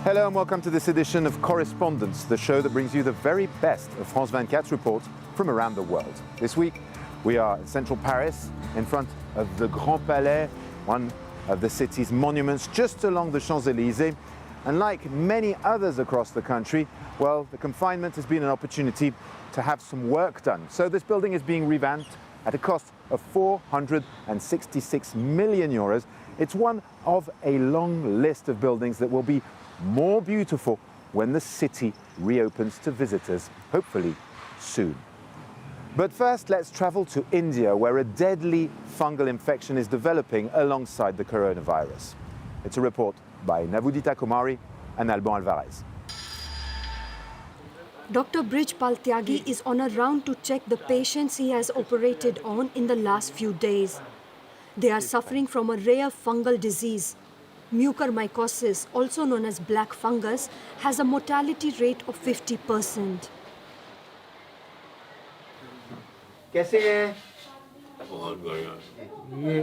Hello and welcome to this edition of Correspondence, the show that brings you the very best of France 24's reports from around the world. This week, we are in central Paris, in front of the Grand Palais, one of the city's monuments just along the Champs-Élysées. And like many others across the country, well, the confinement has been an opportunity to have some work done. So this building is being revamped at a cost of 466 million euros. It's one of a long list of buildings that will be more beautiful when the city reopens to visitors, hopefully soon. But first, let's travel to India, where a deadly fungal infection is developing alongside the coronavirus. It's a report by Navudita Kumari and Alban Alvarez. Dr. Brij Paltyagi is on a round to check the patients he has operated on in the last few days. They are suffering from a rare fungal disease. Mucormycosis, also known as black fungus, has a mortality rate of 50%. कैसे हैं? बहुत बढ़िया ये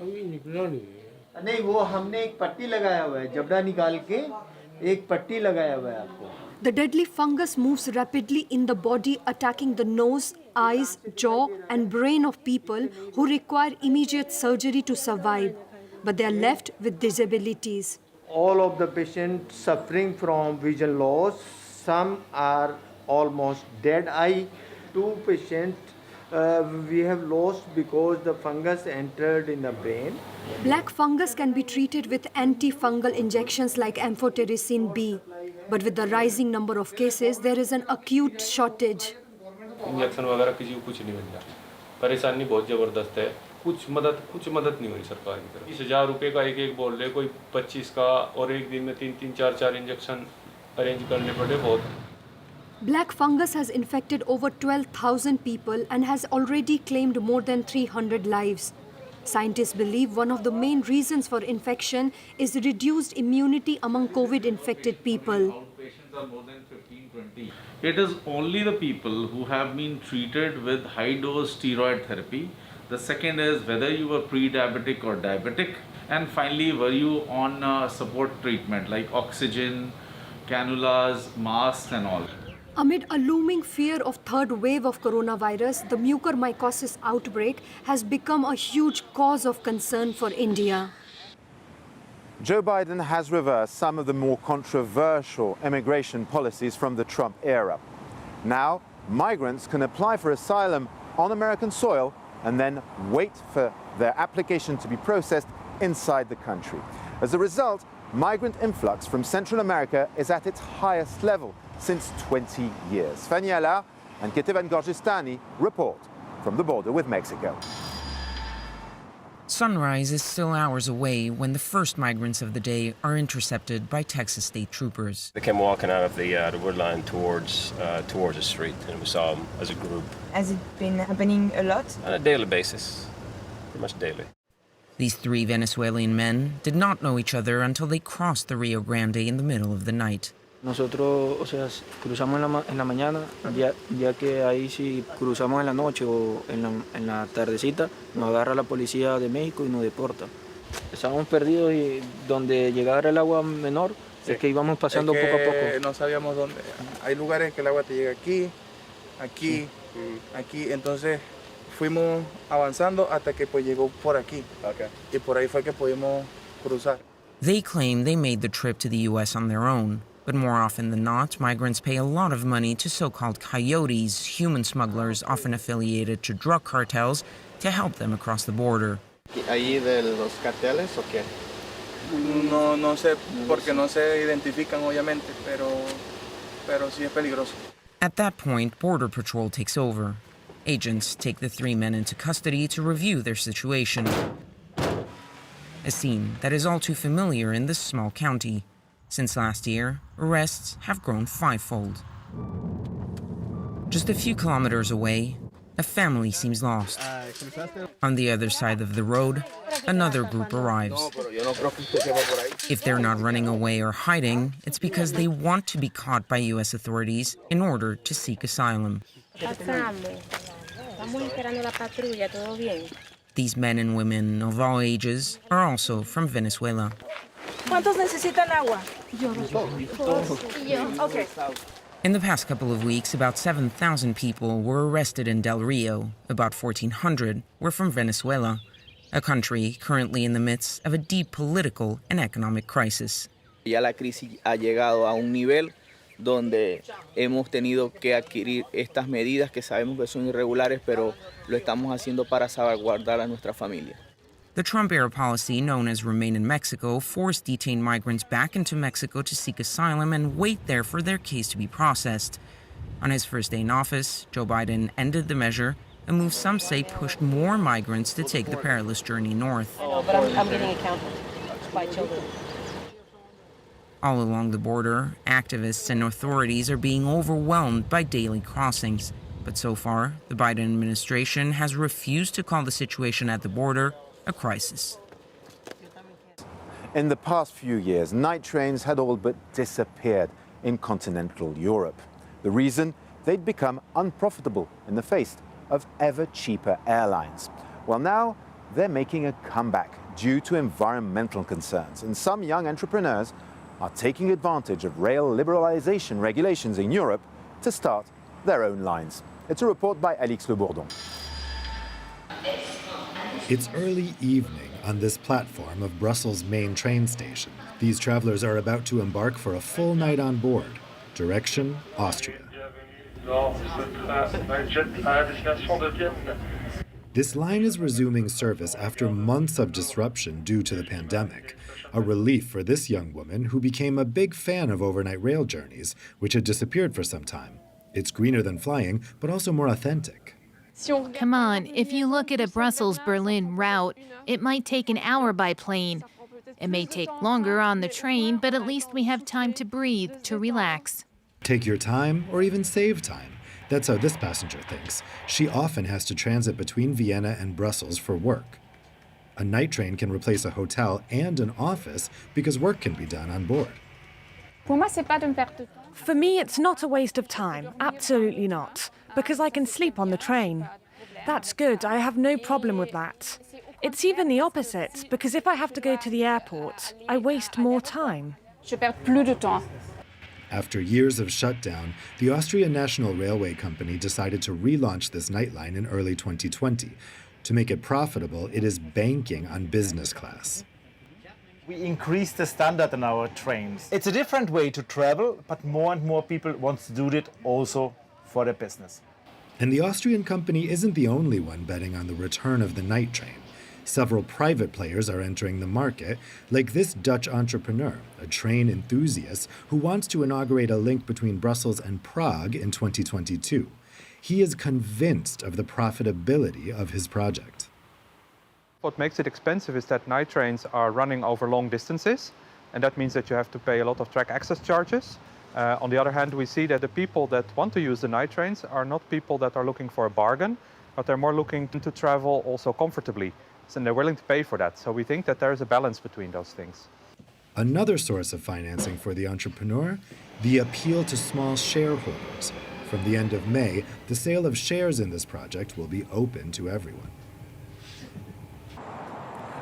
अभी निकला नहीं है। नहीं वो हमने एक पट्टी लगाया हुआ है जबड़ा निकाल के एक पट्टी लगाया हुआ है आपको। The deadly fungus moves rapidly in the body, attacking the nose, eyes, jaw, and brain of people who require immediate surgery to survive. But they are left with disabilities. All of the patients suffering from vision loss, some are almost dead. Two patients we have lost because the fungus entered in the brain. Black fungus can be treated with antifungal injections like amphotericin B. But with the rising number of cases, there is an acute shortage. Injection वगैरह किसी को कुछ नहीं मिल रहा, परेशानी बहुत ज़बरदस्त है। कुछ मदद नहीं हो रही सरकार की तरफ। 20,000 रुपए का एक बोल रहे, कोई 25 का, और एक दिन में 3-3, 4-4 इंजेक्शन अरेंज करने पड़े बहुत। Black fungus has infected over 12,000 people and has already claimed more than 300 lives. Scientists believe one of the main reasons for infection is reduced immunity among COVID-infected people. It is only the people who have been treated with high-dose steroid therapy. The second is whether you were pre-diabetic or diabetic. And finally, were you on support treatment like oxygen, cannulas, masks and all. Amid a looming fear of third wave of coronavirus, the mucormycosis outbreak has become a huge cause of concern for India. Joe Biden has reversed some of the more controversial immigration policies from the Trump era. Now, migrants can apply for asylum on American soil and then wait for their application to be processed inside the country. As a result, migrant influx from Central America is at its highest level since 20 years. Fanny Allard and Ketevan Gorgistani report from the border with Mexico. Sunrise is still hours away when the first migrants of the day are intercepted by Texas state troopers. They came walking out of the wood line towards the street, and we saw them as a group. Has it been happening a lot? On a daily basis, pretty much daily. These three Venezuelan men did not know each other until they crossed the Rio Grande in the middle of the night. Nosotros, cruzamos en la mañana, ya que ahí si cruzamos en la noche o en la tardecita, nos agarra la policía de México y nos deporta. Estábamos perdidos y donde llegara el agua menor, sí. Es que íbamos pasando poco a poco. No sabíamos dónde. Hay lugares que el agua te llega aquí, sí. Aquí, entonces fuimos avanzando hasta que pues llegó por aquí. Okay. Y por ahí fue que pudimos cruzar. They claim they made the trip to the U.S. on their own. But more often than not, migrants pay a lot of money to so-called coyotes, human smugglers often affiliated to drug cartels, to help them across the border. ¿Ahí de los carteles o qué? No sé, porque no se identifican obviamente, pero sí es peligroso. At that point, Border Patrol takes over. Agents take the three men into custody to review their situation. A scene that is all too familiar in this small county. Since last year, arrests have grown fivefold. Just a few kilometers away, a family seems lost. On the other side of the road, another group arrives. If they're not running away or hiding, it's because they want to be caught by U.S. authorities in order to seek asylum. These men and women of all ages are also from Venezuela. ¿Cuántos necesitan agua? Okay. In the past couple of weeks, about 7,000 people were arrested in Del Rio. About 1,400 were from Venezuela, a country currently in the midst of a deep political and economic crisis. Ya la crisis ha llegado a un nivel donde hemos tenido que adquirir estas medidas que sabemos que son irregulares, pero lo estamos haciendo para salvaguardar a nuestra familia. The Trump-era policy, known as Remain in Mexico, forced detained migrants back into Mexico to seek asylum and wait there for their case to be processed. On his first day in office, Joe Biden ended the measure, a move some say pushed more migrants to take the perilous journey north. But I'm getting accounted by children. All along the border, activists and authorities are being overwhelmed by daily crossings. But so far, the Biden administration has refused to call the situation at the border a crisis. In the past few years, night trains had all but disappeared in continental Europe. The reason? They'd become unprofitable in the face of ever cheaper airlines. Well, now they're making a comeback due to environmental concerns, and some young entrepreneurs are taking advantage of rail liberalization regulations in Europe to start their own lines. It's a report by Alix Le Bourdon. It's early evening on this platform of Brussels' main train station. These travelers are about to embark for a full night on board. Direction, Austria. This line is resuming service after months of disruption due to the pandemic. A relief for this young woman who became a big fan of overnight rail journeys, which had disappeared for some time. It's greener than flying, but also more authentic. Come on, if you look at a Brussels-Berlin route, it might take an hour by plane. It may take longer on the train, but at least we have time to breathe, to relax. Take your time or even save time. That's how this passenger thinks. She often has to transit between Vienna and Brussels for work. A night train can replace a hotel and an office because work can be done on board. For me, it's not a waste of time, absolutely not, because I can sleep on the train. That's good, I have no problem with that. It's even the opposite, because if I have to go to the airport, I waste more time. After years of shutdown, the Austrian National Railway Company decided to relaunch this nightline in early 2020. To make it profitable, it is banking on business class. We increased the standard in our trains. It's a different way to travel, but more and more people want to do it also for their business. And the Austrian company isn't the only one betting on the return of the night train. Several private players are entering the market, like this Dutch entrepreneur, a train enthusiast who wants to inaugurate a link between Brussels and Prague in 2022. He is convinced of the profitability of his project. What makes it expensive is that night trains are running over long distances, and that means that you have to pay a lot of track access charges. On the other hand, we see that the people that want to use the night trains are not people that are looking for a bargain, but they're more looking to travel also comfortably, and they're willing to pay for that. So we think that there is a balance between those things. Another source of financing for the entrepreneur, the appeal to small shareholders. From the end of May, the sale of shares in this project will be open to everyone.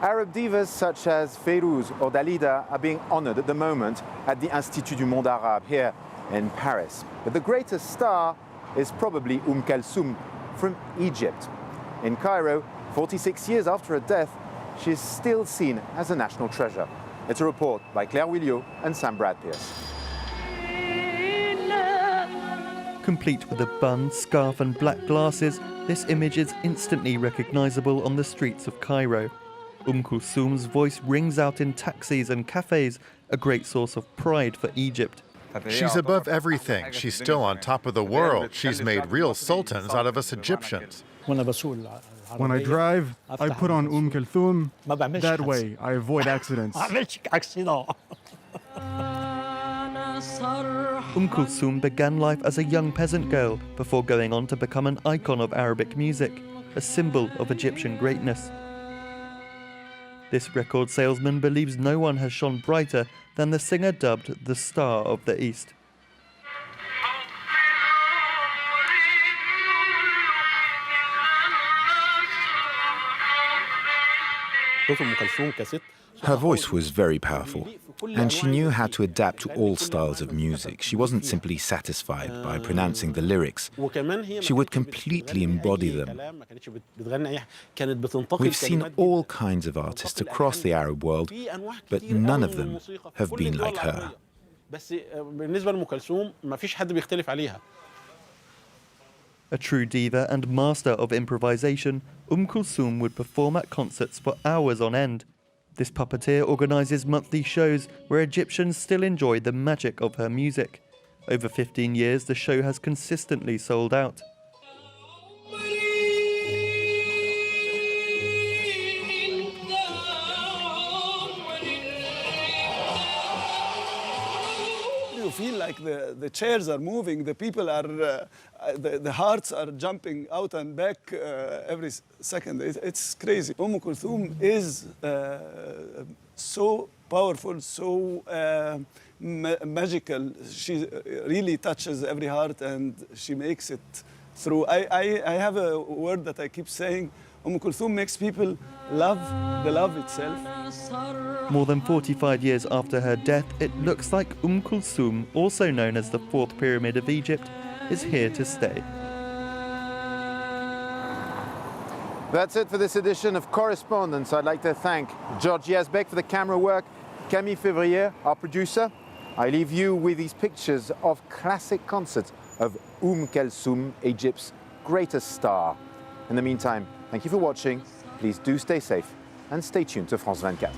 Arab divas such as Fayrouz or Dalida are being honored at the moment at the Institut du Monde Arabe here in Paris. But the greatest star is probably Kalsoum from Egypt. In Cairo, 46 years after her death, she is still seen as a national treasure. It's a report by Claire Willio and Sam Brad-Pierce. Complete with a bun, scarf and black glasses, this image is instantly recognizable on the streets of Cairo. Kulsoom's voice rings out in taxis and cafes, a great source of pride for Egypt. She's above everything. She's still on top of the world. She's made real sultans out of us Egyptians. When I drive, I put on Kulthum. That way, I avoid accidents. Kulsoom began life as a young peasant girl before going on to become an icon of Arabic music, a symbol of Egyptian greatness. This record salesman believes no one has shone brighter than the singer dubbed the Star of the East. Her voice was very powerful. And she knew how to adapt to all styles of music. She wasn't simply satisfied by pronouncing the lyrics. She would completely embody them. We've seen all kinds of artists across the Arab world, but none of them have been like her. A true diva and master of improvisation, Kulthum would perform at concerts for hours on end. This puppeteer organises monthly shows where Egyptians still enjoy the magic of her music. Over 15 years, the show has consistently sold out. You feel like the chairs are moving, the people are, the hearts are jumping out and back every second. It's crazy. Kulthum is so powerful, so magical. She really touches every heart and she makes it through. I have a word that I keep saying. Kulthum makes people love the love itself. More than 45 years after her death, it looks like Kulthum, also known as the fourth pyramid of Egypt, is here to stay. That's it for this edition of Correspondence. I'd like to thank George Yazbek for the camera work, Camille Février, our producer. I leave you with these pictures of classic concerts of Kulthum, Egypt's greatest star. In the meantime, thank you for watching. Please do stay safe and stay tuned to France 24.